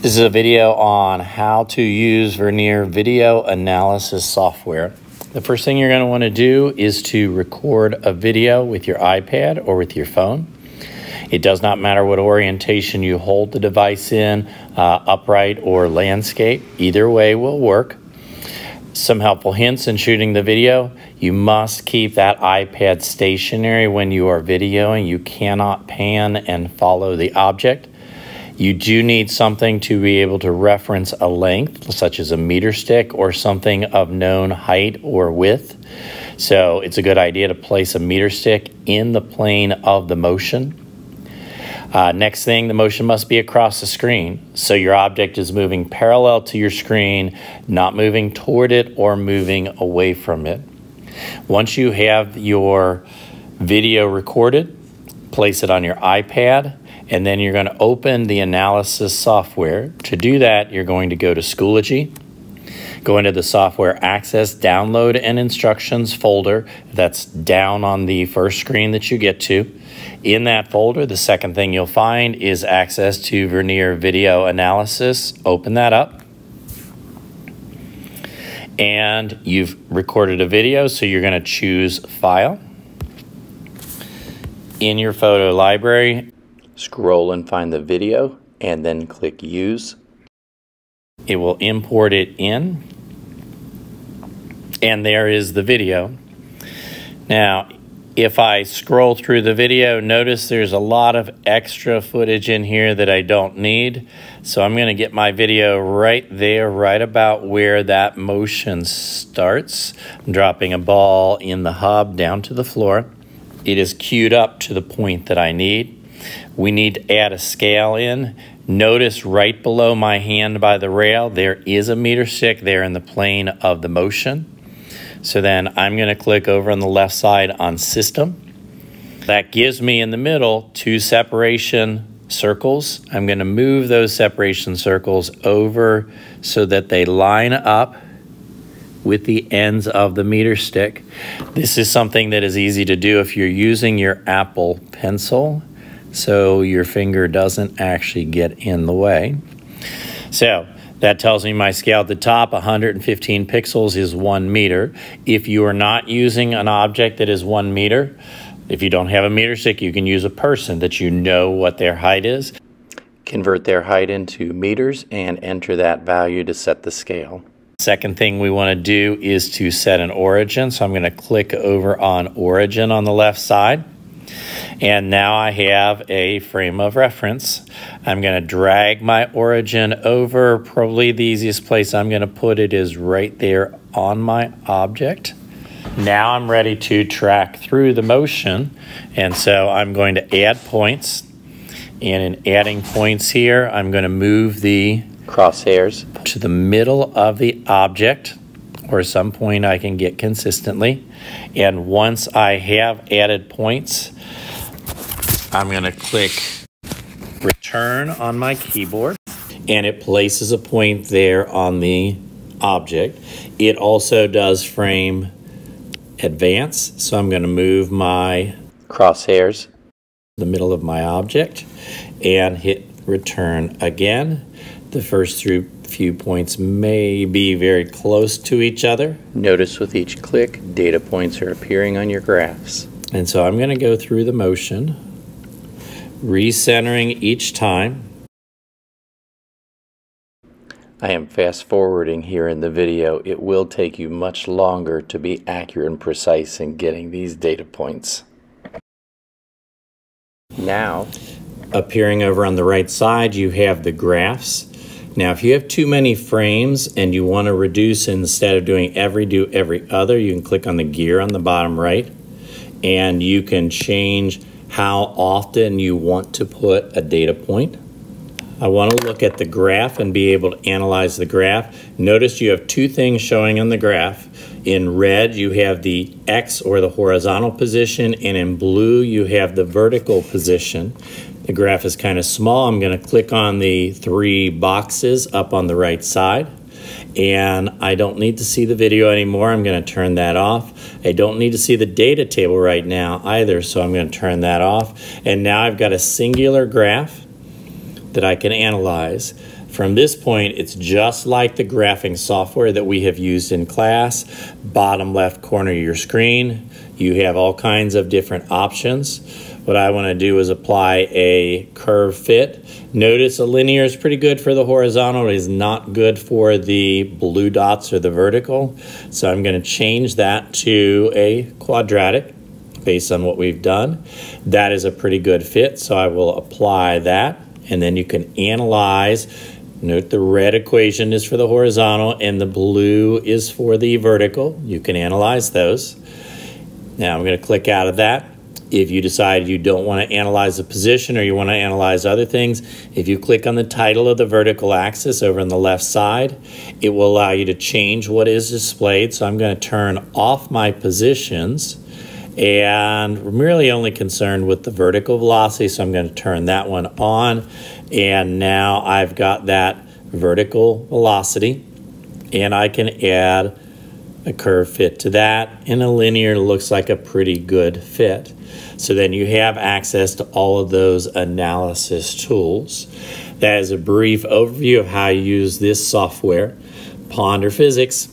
This is a video on how to use Vernier Video Analysis software. The first thing you're going to want to do is to record a video with your iPad or with your phone. It does not matter what orientation you hold the device in, upright or landscape. Either way will work. Some helpful hints in shooting the video. You must keep that iPad stationary when you are videoing. You cannot pan and follow the object. You do need something to be able to reference a length, such as a meter stick or something of known height or width. So it's a good idea to place a meter stick in the plane of the motion. Next thing, the motion must be across the screen. So your object is moving parallel to your screen, not moving toward it or moving away from it. Once you have your video recorded, place it on your iPad, and then you're going to open the analysis software. To do that, you're going to go to Schoology, go into the Software Access, Download and Instructions folder. That's down on the first screen that you get to. In that folder, the second thing you'll find is access to Vernier Video Analysis. Open that up. And you've recorded a video, so you're going to choose File. In your photo library, scroll and find the video and then click Use. It will import it in, and there is the video. Now, if I scroll through the video, notice there's a lot of extra footage in here that I don't need. So I'm going to get my video right there, right about where that motion starts. I'm dropping a ball in the hub down to the floor. It is queued up to the point that I need. We need to add a scale in. Notice right below my hand by the rail, there is a meter stick there in the plane of the motion. So then I'm going to click over on the left side on System. That gives me in the middle two separation circles. I'm going to move those separation circles over so that they line up with the ends of the meter stick. This is something that is easy to do if you're using your Apple Pencil, so your finger doesn't actually get in the way. So that tells me my scale at the top, 115 pixels is 1 meter. If you are not using an object that is 1 meter, if you don't have a meter stick, you can use a person that you know what their height is. Convert their height into meters and enter that value to set the scale. Second thing we want to do is to set an origin. So I'm going to click over on Origin on the left side. And now I have a frame of reference. I'm going to drag my origin over. Probably the easiest place I'm going to put it is right there on my object. Now I'm ready to track through the motion. And so I'm going to add points. And in adding points here, I'm going to move the crosshairs to the middle of the object, or some point I can get consistently. And once I have added points, I'm going to click Return on my keyboard, and it places a point there on the object. It also does frame advance, so I'm going to move my crosshairs the middle of my object and hit Return again. The first few points may be very close to each other. Notice with each click, data points are appearing on your graphs. And so I'm going to go through the motion, recentering each time. I am fast forwarding here in the video. It will take you much longer to be accurate and precise in getting these data points. Now, appearing over on the right side, you have the graphs. Now, if you have too many frames and you want to reduce, instead of doing every, do every other, you can click on the gear on the bottom right, and you can change how often you want to put a data point. I want to look at the graph and be able to analyze the graph. Notice you have two things showing on the graph. In red, you have the X or the horizontal position, and in blue, you have the vertical position. The graph is kind of small. I'm going to click on the 3 boxes up on the right side. And I don't need to see the video anymore. I'm going to turn that off. I don't need to see the data table right now either, so I'm going to turn that off. And now I've got a singular graph that I can analyze. From this point, it's just like the graphing software that we have used in class. Bottom left corner of your screen, you have all kinds of different options. What I want to do is apply a curve fit. Notice a linear is pretty good for the horizontal. It is not good for the blue dots or the vertical. So I'm going to change that to a quadratic based on what we've done. That is a pretty good fit, so I will apply that. And then you can analyze. Note the red equation is for the horizontal and the blue is for the vertical. You can analyze those. Now I'm going to click out of that. If you decide you don't want to analyze the position or you want to analyze other things, if you click on the title of the vertical axis over on the left side, it will allow you to change what is displayed. So I'm going to turn off my positions, and we're really only concerned with the vertical velocity, so I'm going to turn that one on. And now I've got that vertical velocity, and I can add a curve fit to that, and a linear looks like a pretty good fit. So then you have access to all of those analysis tools. That is a brief overview of how you use this software. Ponder physics.